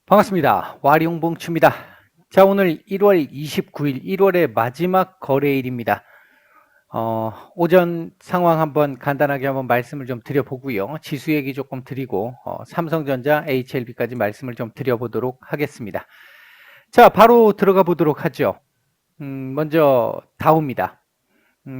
반갑습니다. 와리홍봉추입니다. 자, 오늘 1월 29일, 1월의 마지막 거래일입니다. 오전 상황 한번 간단하게 한번 말씀을 좀 드려보고요. 지수 얘기 조금 드리고, 삼성전자, HLB까지 말씀을 좀 드려보도록 하겠습니다. 자, 바로 들어가 보도록 하죠. 먼저 다우입니다.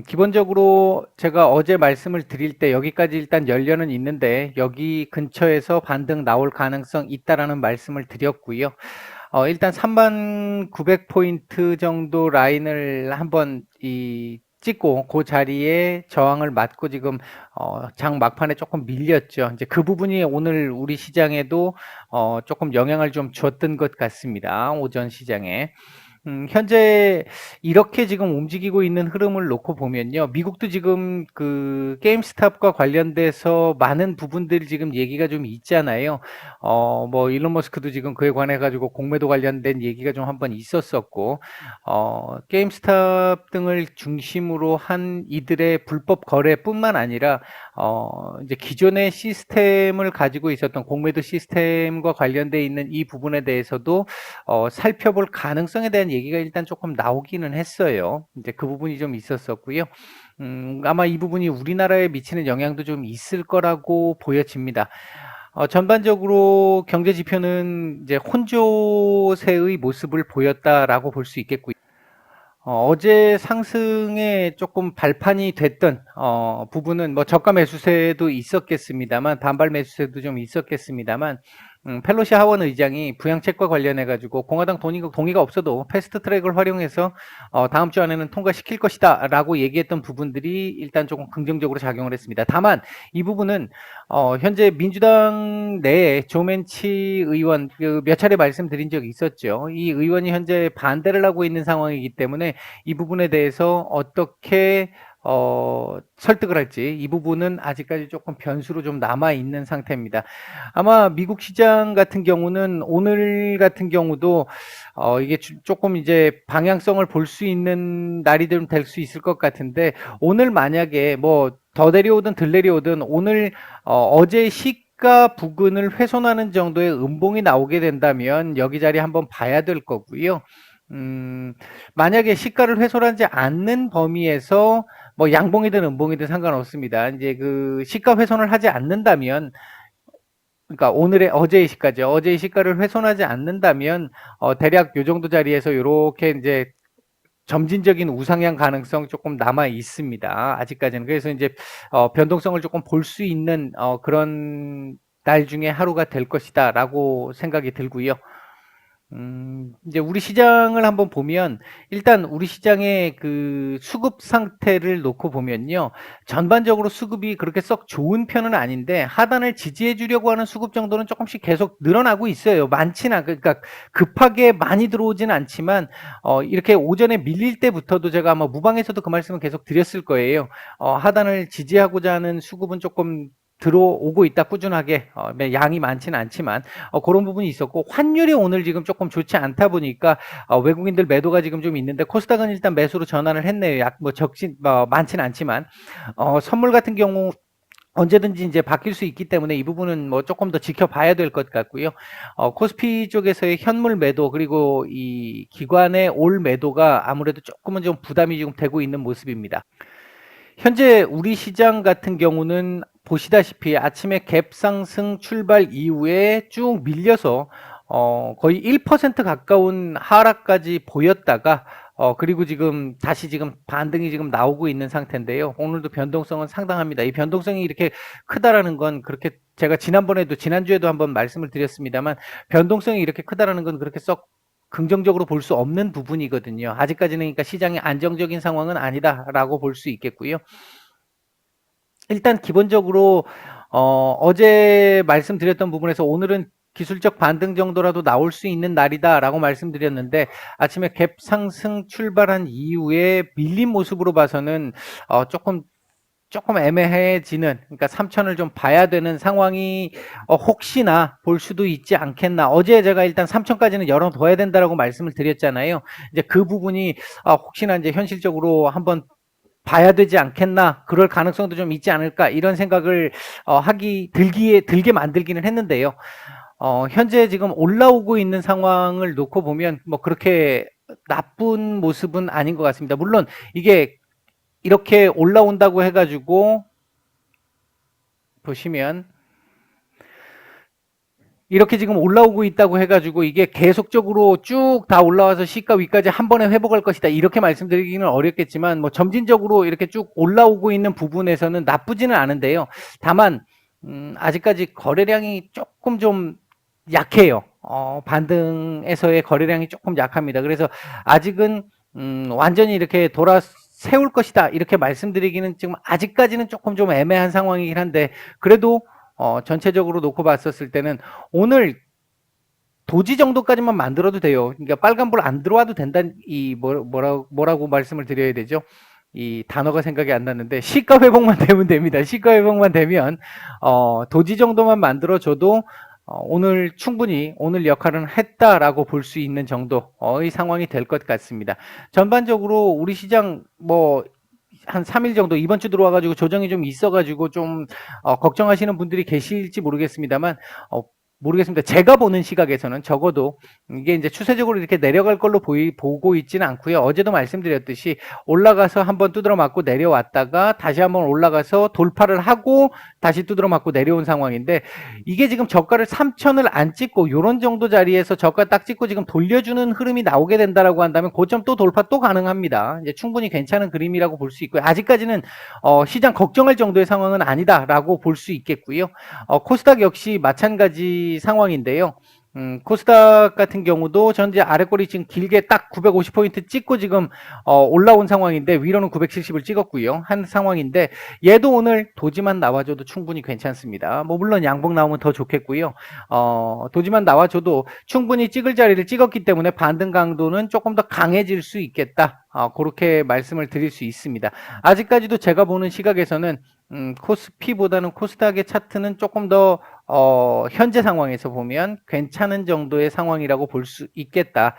기본적으로 제가 어제 말씀을 드릴 때 여기까지 일단 열려는 있는데 여기 근처에서 반등 나올 가능성 있다라는 말씀을 드렸고요. 일단 3900포인트 정도 라인을 한번 찍고 그 자리에 저항을 맞고 지금 장 막판에 조금 밀렸죠. 이제 그 부분이 오늘 우리 시장에도 조금 영향을 좀 줬던 것 같습니다. 오전 시장에. 현재 이렇게 지금 움직이고 있는 흐름을 놓고 보면요. 미국도 지금 그 게임스탑과 관련돼서 많은 부분들이 지금 얘기가 좀 있잖아요. 뭐 일론 머스크도 지금 그에 관해 가지고 공매도 관련된 얘기가 좀 한번 있었었고, 게임스탑 등을 중심으로 한 이들의 불법 거래뿐만 아니라 이제 기존의 시스템을 가지고 있었던 공매도 시스템과 관련돼 있는 이 부분에 대해서도 살펴볼 가능성에 대한 얘기가 일단 조금 나오기는 했어요. 이제 그 부분이 좀 있었었고요. 아마 이 부분이 우리나라에 미치는 영향도 좀 있을 거라고 보여집니다. 전반적으로 경제 지표는 이제 혼조세의 모습을 보였다라고 볼 수 있겠고요. 어제 상승에 조금 발판이 됐던 부분은 뭐 저가 매수세도 있었겠습니다만, 반발 매수세도 좀 있었겠습니다만, 펠로시 하원 의장이 부양책과 관련해 가지고 공화당 동의가 없어도 패스트 트랙을 활용해서 다음 주 안에는 통과시킬 것이다라고 얘기했던 부분들이 일단 조금 긍정적으로 작용을 했습니다. 다만 이 부분은 현재 민주당 내에 조맨치 의원 몇 차례 말씀드린 적이 있었죠. 이 의원이 현재 반대를 하고 있는 상황이기 때문에 이 부분에 대해서 어떻게 설득을 할지 이 부분은 아직까지 조금 변수로 좀 남아 있는 상태입니다. 아마 미국 시장 같은 경우는 오늘 같은 경우도 이게 조금 이제 방향성을 볼 수 있는 날이 좀 될 수 있을 것 같은데, 오늘 만약에 뭐 더 내려오든 덜 내려오든 오늘 어제 시가 부근을 훼손하는 정도의 음봉이 나오게 된다면 여기 자리 한번 봐야 될 거고요. 만약에 시가를 훼손하지 않는 범위에서 뭐 양봉이든 음봉이든 상관없습니다. 이제 그 시가 훼손을 하지 않는다면, 그러니까 어제의 시가죠. 어제의 시가를 훼손하지 않는다면 대략 요 정도 자리에서 요렇게 이제 점진적인 우상향 가능성 조금 남아 있습니다. 아직까지는. 그래서 이제 변동성을 조금 볼 수 있는 그런 날 중에 하루가 될 것이다라고 생각이 들고요. 이제 우리 시장을 한번 보면, 일단 우리 시장의 그 수급 상태를 놓고 보면요. 전반적으로 수급이 그렇게 썩 좋은 편은 아닌데, 하단을 지지해 주려고 하는 수급 정도는 조금씩 계속 늘어나고 있어요. 그러니까 급하게 많이 들어오지는 않지만, 이렇게 오전에 밀릴 때부터도 제가 아마 무방에서도 그 말씀을 계속 드렸을 거예요. 하단을 지지하고자 하는 수급은 조금 들어오고 있다, 꾸준하게. 양이 많지는 않지만 그런 부분이 있었고, 환율이 오늘 지금 조금 좋지 않다 보니까 외국인들 매도가 지금 좀 있는데, 코스닥은 일단 매수로 전환을 했네요. 많지는 않지만 선물 같은 경우 언제든지 이제 바뀔 수 있기 때문에 이 부분은 뭐 조금 더 지켜봐야 될 것 같고요. 코스피 쪽에서의 현물 매도, 그리고 이 기관의 올 매도가 아무래도 조금은 좀 부담이 지금 되고 있는 모습입니다. 현재 우리 시장 같은 경우는 보시다시피 아침에 갭 상승 출발 이후에 쭉 밀려서 거의 1% 가까운 하락까지 보였다가 그리고 지금 다시 지금 반등이 지금 나오고 있는 상태인데요. 오늘도 변동성은 상당합니다. 이 변동성이 이렇게 크다라는 건, 그렇게 제가 지난주에도 한번 말씀을 드렸습니다만, 변동성이 이렇게 크다라는 건 그렇게 썩 긍정적으로 볼 수 없는 부분이거든요. 아직까지는, 그러니까 시장이 안정적인 상황은 아니다라고 볼 수 있겠고요. 일단 기본적으로 어제 말씀드렸던 부분에서 오늘은 기술적 반등 정도라도 나올 수 있는 날이다라고 말씀드렸는데, 아침에 갭 상승 출발한 이후에 밀린 모습으로 봐서는 조금 애매해지는, 그러니까 3천을 좀 봐야 되는 상황이 혹시나 볼 수도 있지 않겠나. 어제 제가 일단 3천까지는 열어둬야 된다라고 말씀을 드렸잖아요. 이제 그 부분이 혹시나 이제 현실적으로 한번 봐야 되지 않겠나, 그럴 가능성도 좀 있지 않을까, 이런 생각을 들게 만들기는 했는데요. 현재 지금 올라오고 있는 상황을 놓고 보면 뭐 그렇게 나쁜 모습은 아닌 것 같습니다. 물론 이게 이렇게 올라온다고 해가지고 보시면 이렇게 지금 올라오고 있다고 해가지고 이게 계속적으로 쭉 다 올라와서 시가 위까지 한 번에 회복할 것이다 이렇게 말씀드리기는 어렵겠지만 뭐 점진적으로 이렇게 쭉 올라오고 있는 부분에서는 나쁘지는 않은데요. 다만 아직까지 거래량이 조금 좀 약해요. 반등에서의 거래량이 조금 약합니다. 그래서 아직은 완전히 이렇게 돌아 세울 것이다 이렇게 말씀드리기는 지금 아직까지는 조금 좀 애매한 상황이긴 한데 그래도 전체적으로 놓고 봤었을 때는 오늘 도지 정도까지만 만들어도 돼요. 그러니까 빨간불 안 들어와도 된다는 뭐라고 말씀을 드려야 되죠? 이 단어가 생각이 안 나는데 시가 회복만 되면 됩니다. 시가 회복만 되면 도지 정도만 만들어줘도 오늘 충분히 오늘 역할은 했다라고 볼 수 있는 정도의 상황이 될 것 같습니다. 전반적으로 우리 시장 한 3일 정도 이번 주 들어와가지고 조정이 좀 있어가지고 좀 걱정하시는 분들이 계실지 모르겠습니다만 모르겠습니다. 제가 보는 시각에서는 적어도 이게 이제 추세적으로 이렇게 내려갈 걸로 보고 있지는 않고요. 어제도 말씀드렸듯이 올라가서 한번 두드러 맞고 내려왔다가 다시 한번 올라가서 돌파를 하고 다시 두드러 맞고 내려온 상황인데 이게 지금 저가를 3,000을 안 찍고 이런 정도 자리에서 저가 딱 찍고 지금 돌려주는 흐름이 나오게 된다라고 한다면 고점 또 돌파 또 가능합니다. 이제 충분히 괜찮은 그림이라고 볼 수 있고요. 아직까지는 시장 걱정할 정도의 상황은 아니다라고 볼 수 있겠고요. 코스닥 역시 마찬가지 상황인데요. 코스닥 같은 경우도 전제 아래꼬리 지금 길게 딱 950포인트 찍고 지금 올라온 상황인데 위로는 970을 찍었고요. 한 상황인데 얘도 오늘 도지만 나와줘도 충분히 괜찮습니다. 뭐 물론 양봉 나오면 더 좋겠고요. 도지만 나와줘도 충분히 찍을 자리를 찍었기 때문에 반등 강도는 조금 더 강해질 수 있겠다. 그렇게 말씀을 드릴 수 있습니다. 아직까지도 제가 보는 시각에서는 코스피보다는 코스닥의 차트는 조금 더 현재 상황에서 보면 괜찮은 정도의 상황이라고 볼 수 있겠다.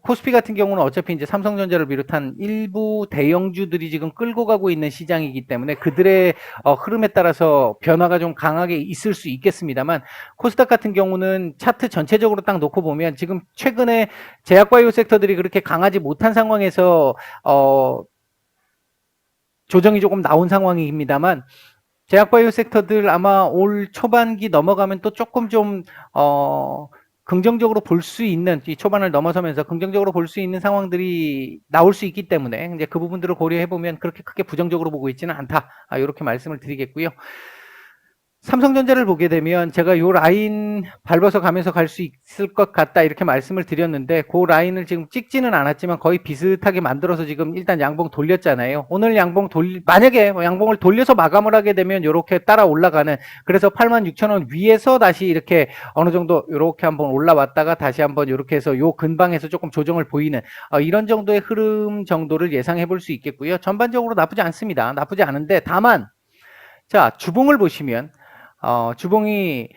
코스피 같은 경우는 어차피 이제 삼성전자를 비롯한 일부 대형주들이 지금 끌고 가고 있는 시장이기 때문에 그들의 흐름에 따라서 변화가 좀 강하게 있을 수 있겠습니다만 코스닥 같은 경우는 차트 전체적으로 딱 놓고 보면 지금 최근에 제약바이오 섹터들이 그렇게 강하지 못한 상황에서 조정이 조금 나온 상황입니다만 제약바이오 섹터들 아마 올 초반기 넘어가면 또 조금 좀 긍정적으로 볼 수 있는 이 초반을 넘어서면서 긍정적으로 볼 수 있는 상황들이 나올 수 있기 때문에 이제 그 부분들을 고려해 보면 그렇게 크게 부정적으로 보고 있지는 않다. 이렇게 말씀을 드리겠고요. 삼성전자를 보게 되면 제가 요 라인 밟아서 가면서 갈 수 있을 것 같다 이렇게 말씀을 드렸는데 그 라인을 지금 찍지는 않았지만 거의 비슷하게 만들어서 지금 일단 양봉 돌렸잖아요. 오늘 만약에 양봉을 돌려서 마감을 하게 되면 이렇게 따라 올라가는 그래서 86,000원 위에서 다시 이렇게 어느 정도 이렇게 한번 올라왔다가 다시 한번 이렇게 해서 요 근방에서 조금 조정을 보이는 이런 정도의 흐름 정도를 예상해 볼 수 있겠고요. 전반적으로 나쁘지 않습니다. 나쁘지 않은데 다만 자 주봉을 보시면 주봉이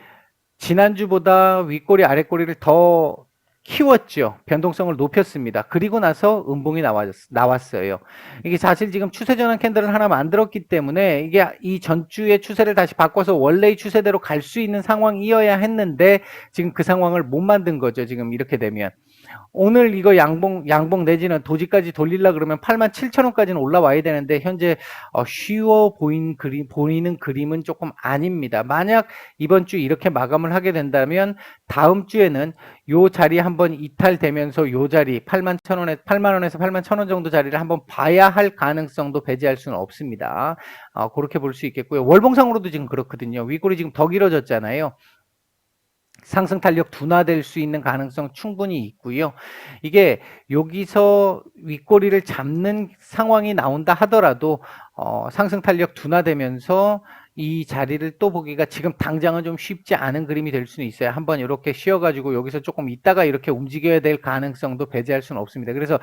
지난주보다 윗꼬리 아랫꼬리를 더 키웠죠. 변동성을 높였습니다. 그리고 나서 음봉이 나왔어요. 이게 사실 지금 추세전환 캔들을 하나 만들었기 때문에 이게 이 전주의 추세를 다시 바꿔서 원래의 추세대로 갈 수 있는 상황이어야 했는데 지금 그 상황을 못 만든 거죠. 지금 이렇게 되면. 오늘 이거 양봉 내지는 도지까지 돌리려 그러면 87,000원까지는 올라와야 되는데 현재 쉬워 보이는 그림은 조금 아닙니다. 만약 이번 주 이렇게 마감을 하게 된다면 다음 주에는 요 자리 한번 이탈되면서 요 자리 81,000원에서 81,000원 정도 자리를 한번 봐야 할 가능성도 배제할 수는 없습니다. 그렇게 볼 수 있겠고요. 월봉상으로도 지금 그렇거든요. 윗골이 지금 더 길어졌잖아요. 상승 탄력 둔화될 수 있는 가능성 충분히 있고요. 이게 여기서 윗꼬리를 잡는 상황이 나온다 하더라도 상승 탄력 둔화되면서 이 자리를 또 보기가 지금 당장은 좀 쉽지 않은 그림이 될 수는 있어요. 한번 이렇게 쉬어가지고 여기서 조금 있다가 이렇게 움직여야 될 가능성도 배제할 수는 없습니다. 그래서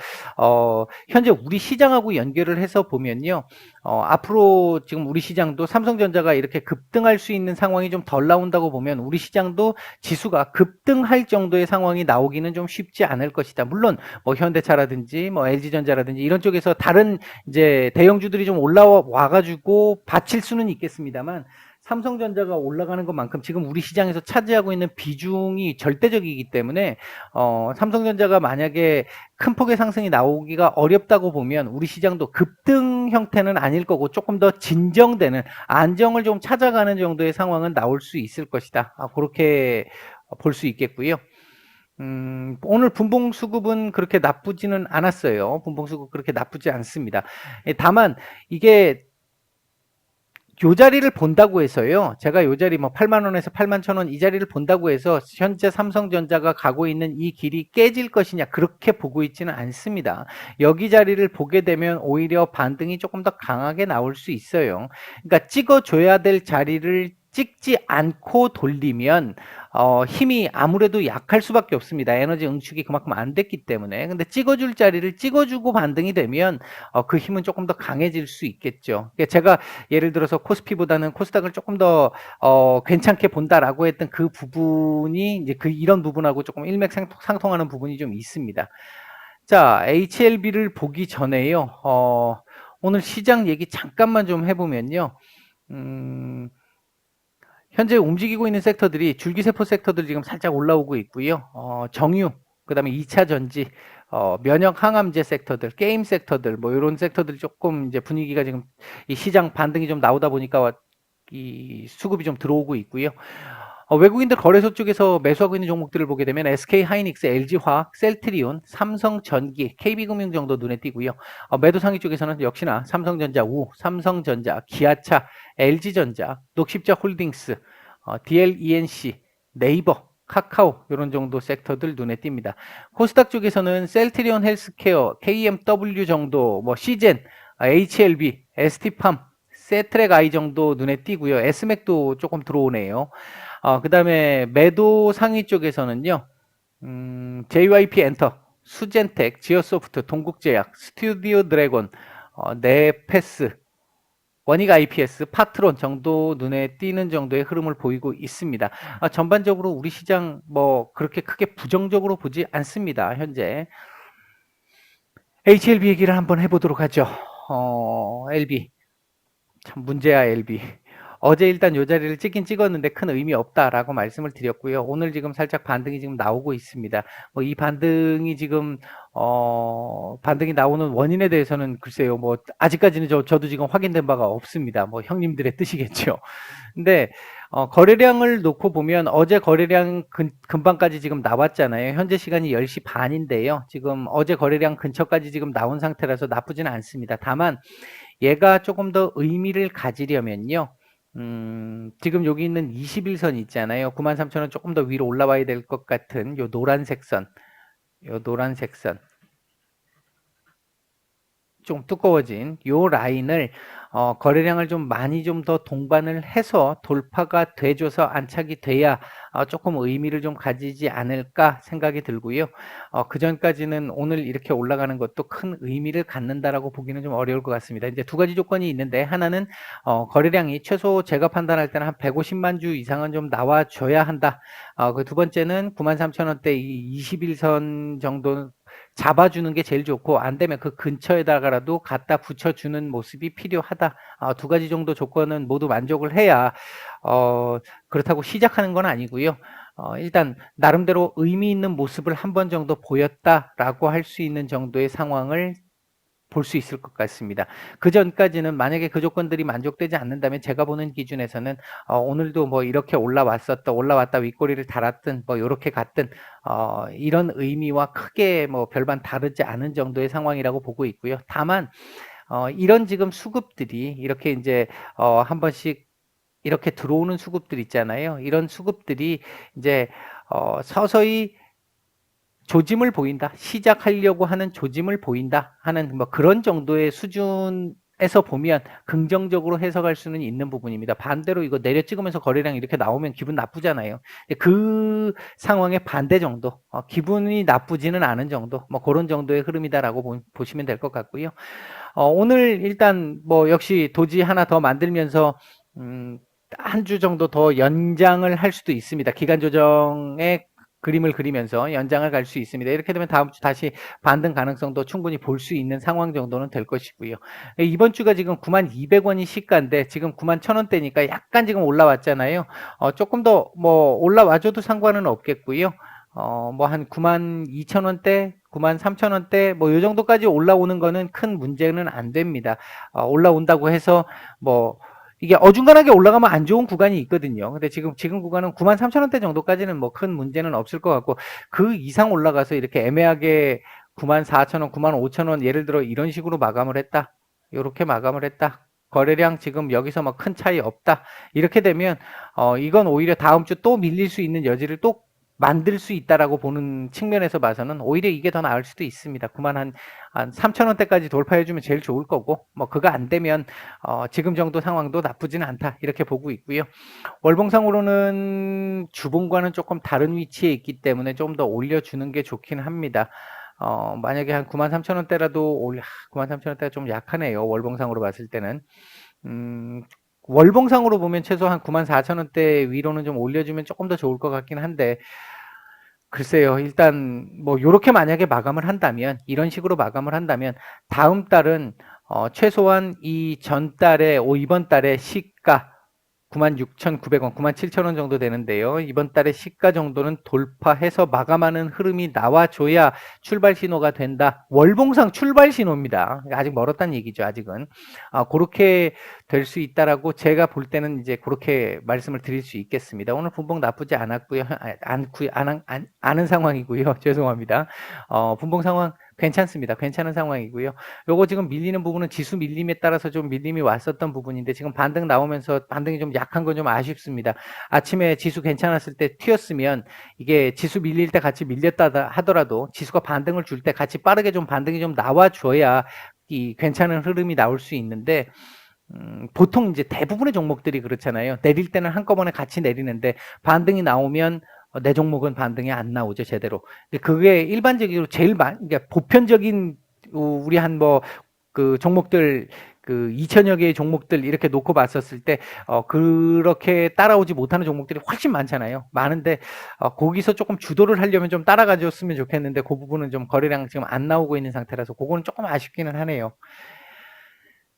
현재 우리 시장하고 연결을 해서 보면요. 앞으로 지금 우리 시장도 삼성전자가 이렇게 급등할 수 있는 상황이 좀 덜 나온다고 보면 우리 시장도 지수가 급등할 정도의 상황이 나오기는 좀 쉽지 않을 것이다. 물론 뭐 현대차라든지 뭐 LG전자라든지 이런 쪽에서 다른 이제 대형주들이 좀 올라와 가지고 받칠 수는 있겠습니다만 삼성전자가 올라가는 것만큼 지금 우리 시장에서 차지하고 있는 비중이 절대적이기 때문에 삼성전자가 만약에 큰 폭의 상승이 나오기가 어렵다고 보면 우리 시장도 급등 형태는 아닐 거고 조금 더 진정되는 안정을 좀 찾아가는 정도의 상황은 나올 수 있을 것이다. 그렇게 볼 수 있겠고요. 오늘 분봉수급은 그렇게 나쁘지는 않았어요. 분봉수급 그렇게 나쁘지 않습니다. 다만 이게 요 자리를 본다고 해서요. 제가 요 자리 뭐 8만 원에서 8만 1,000원 이 자리를 본다고 해서 현재 삼성전자가 가고 있는 이 길이 깨질 것이냐 그렇게 보고 있지는 않습니다. 여기 자리를 보게 되면 오히려 반등이 조금 더 강하게 나올 수 있어요. 그러니까 찍어줘야 될 자리를 찍지 않고 돌리면 힘이 아무래도 약할 수밖에 없습니다. 에너지 응축이 그만큼 안 됐기 때문에. 근데 찍어줄 자리를 찍어주고 반등이 되면 그 힘은 조금 더 강해질 수 있겠죠. 그러니까 제가 예를 들어서 코스피보다는 코스닥을 조금 더 괜찮게 본다라고 했던 그 부분이 이제 이런 부분하고 조금 일맥상통하는 부분이 좀 있습니다. 자, HLB를 보기 전에요. 오늘 시장 얘기 잠깐만 좀 해보면요. 현재 움직이고 있는 섹터들이 줄기세포 섹터들 지금 살짝 올라오고 있고요. 정유, 그 다음에 2차 전지, 면역 항암제 섹터들, 게임 섹터들, 뭐 이런 섹터들이 조금 이제 분위기가 지금 이 시장 반등이 좀 나오다 보니까 이 수급이 좀 들어오고 있고요. 외국인들 거래소 쪽에서 매수하고 있는 종목들을 보게 되면 SK하이닉스, LG화학, 셀트리온, 삼성전기, KB금융 정도 눈에 띄고요. 매도 상위 쪽에서는 역시나 삼성전자, 삼성전자, 기아차, LG전자, 녹십자홀딩스, DLENC, 네이버, 카카오 이런 정도 섹터들 눈에 띕니다. 코스닥 쪽에서는 셀트리온 헬스케어, KMW 정도, 뭐 시젠, HLB, ST팜, 세트랙 I 정도 눈에 띄고요. S맥도 조금 들어오네요. 그 다음에 매도 상위 쪽에서는요, JYP 엔터, 수젠텍, 지어소프트, 동국제약, 스튜디오 드래곤, 네패스, 원익 IPS, 파트론 정도 눈에 띄는 정도의 흐름을 보이고 있습니다. 전반적으로 우리 시장 뭐 그렇게 크게 부정적으로 보지 않습니다. 현재 HLB 얘기를 한번 해보도록 하죠. LB 참 문제야 LB. 어제 일단 요 자리를 찍긴 찍었는데 큰 의미 없다라고 말씀을 드렸고요. 오늘 지금 살짝 반등이 지금 나오고 있습니다. 뭐 이 반등이 지금 반등이 나오는 원인에 대해서는 글쎄요. 뭐 아직까지는 저도 지금 확인된 바가 없습니다. 뭐 형님들의 뜻이겠죠. 근데 거래량을 놓고 보면 어제 거래량 금방까지 지금 나왔잖아요. 현재 시간이 10시 반인데요. 지금 어제 거래량 근처까지 지금 나온 상태라서 나쁘지는 않습니다. 다만 얘가 조금 더 의미를 가지려면요. 지금 여기 있는 21선 있잖아요. 93,000원 조금 더 위로 올라와야 될 것 같은 요 노란색 선. 요 노란색 선. 좀 두꺼워진 요 라인을 거래량을 좀 많이 좀 더 동반을 해서 돌파가 돼줘서 안착이 돼야 조금 의미를 좀 가지지 않을까 생각이 들고요. 그 전까지는 오늘 이렇게 올라가는 것도 큰 의미를 갖는다라고 보기는 좀 어려울 것 같습니다. 이제 두 가지 조건이 있는데 하나는 거래량이 최소 제가 판단할 때는 한 150만 주 이상은 좀 나와줘야 한다. 그 두 번째는 93,000원대 이 21선 정도 잡아주는 게 제일 좋고 안 되면 그 근처에다가라도 갖다 붙여주는 모습이 필요하다. 두 가지 정도 조건은 모두 만족을 해야 그렇다고 시작하는 건 아니고요. 일단 나름대로 의미 있는 모습을 한 번 정도 보였다라고 할 수 있는 정도의 상황을 볼 수 있을 것 같습니다. 그 전까지는 만약에 그 조건들이 만족되지 않는다면 제가 보는 기준에서는 오늘도 뭐 이렇게 올라왔다 윗꼬리를 달았든 뭐 이렇게 갔든 이런 의미와 크게 뭐 별반 다르지 않은 정도의 상황이라고 보고 있고요. 다만 이런 지금 수급들이 이렇게 이제 한 번씩 이렇게 들어오는 수급들 있잖아요. 이런 수급들이 이제 서서히 조짐을 보인다. 시작하려고 하는 조짐을 보인다 하는 뭐 그런 정도의 수준에서 보면 긍정적으로 해석할 수는 있는 부분입니다. 반대로 이거 내려 찍으면서 거래량 이렇게 나오면 기분 나쁘잖아요. 그 상황의 반대 정도, 기분이 나쁘지는 않은 정도, 뭐 그런 정도의 흐름이다라고 보시면 될 것 같고요. 오늘 일단 뭐 역시 도지 하나 더 만들면서 한 주 정도 더 연장을 할 수도 있습니다. 기간 조정에 그림을 그리면서 연장을 갈 수 있습니다. 이렇게 되면 다음 주 다시 반등 가능성도 충분히 볼 수 있는 상황 정도는 될 것이고요. 이번 주가 지금 92,200원이 시가인데 지금 91,000원대니까 약간 지금 올라왔잖아요. 조금 더 뭐 올라와줘도 상관은 없겠고요. 뭐 한 92,000원대, 93,000원대 뭐 요 정도까지 올라오는 거는 큰 문제는 안 됩니다. 올라온다고 해서 뭐 이게 어중간하게 올라가면 안 좋은 구간이 있거든요. 근데 지금 구간은 93,000원대 정도까지는 뭐 큰 문제는 없을 것 같고, 그 이상 올라가서 이렇게 애매하게 94,000원, 95,000원 예를 들어 이런 식으로 마감을 했다. 이렇게 마감을 했다. 거래량 지금 여기서 막 큰 차이 없다. 이렇게 되면 이건 오히려 다음 주 또 밀릴 수 있는 여지를 또 만들 수 있다라고 보는 측면에서 봐서는 오히려 이게 더 나을 수도 있습니다. 9만 한 3,000원대까지 돌파해주면 제일 좋을 거고, 뭐 그거 안 되면 지금 정도 상황도 나쁘지는 않다 이렇게 보고 있고요. 월봉상으로는 주봉과는 조금 다른 위치에 있기 때문에 좀 더 올려주는 게 좋긴 합니다. 만약에 한 93,000원대라도 93,000원대가 좀 약하네요. 월봉상으로 봤을 때는. 월봉상으로 보면 최소한 94,000원대 위로는 좀 올려주면 조금 더 좋을 것 같긴 한데, 글쎄요. 일단 뭐 요렇게 만약에 마감을 한다면, 이런 식으로 마감을 한다면 다음 달은 최소한 이 전달에 이번 달에 시가 96,900원, 97,000원 정도 되는데요. 이번 달에 시가 정도는 돌파해서 마감하는 흐름이 나와줘야 출발 신호가 된다. 월봉상 출발 신호입니다. 아직 멀었다는 얘기죠. 아직은. 그렇게 될 수 있다라고 제가 볼 때는 이제 그렇게 말씀을 드릴 수 있겠습니다. 오늘 분봉 나쁘지 않았고요. 않은 상황이고요. 죄송합니다. 분봉 상황 괜찮습니다. 괜찮은 상황이고요. 요거 지금 밀리는 부분은 지수 밀림에 따라서 좀 밀림이 왔었던 부분인데 지금 반등 나오면서 반등이 좀 약한 건 좀 아쉽습니다. 아침에 지수 괜찮았을 때 튀었으면 이게 지수 밀릴 때 같이 밀렸다 하더라도 지수가 반등을 줄 때 같이 빠르게 좀 반등이 좀 나와줘야 이 괜찮은 흐름이 나올 수 있는데, 보통 이제 대부분의 종목들이 그렇잖아요. 내릴 때는 한꺼번에 같이 내리는데 반등이 나오면 내 종목은 반등이 안 나오죠, 제대로. 근데 그게 일반적으로 그러니까 보편적인 우리 한 뭐 그 종목들 그 2천여 개의 종목들 이렇게 놓고 봤었을 때 그렇게 따라오지 못하는 종목들이 훨씬 많잖아요. 많은데 거기서 조금 주도를 하려면 좀 따라가 줬으면 좋겠는데 그 부분은 좀 거래량 지금 안 나오고 있는 상태라서 그거는 조금 아쉽기는 하네요.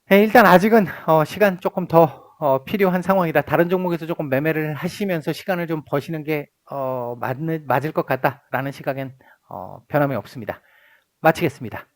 네, 일단 아직은 시간 조금 더 필요한 상황이다. 다른 종목에서 조금 매매를 하시면서 시간을 좀 버시는 게 맞을 것 같다라는 시각엔 변함이 없습니다. 마치겠습니다.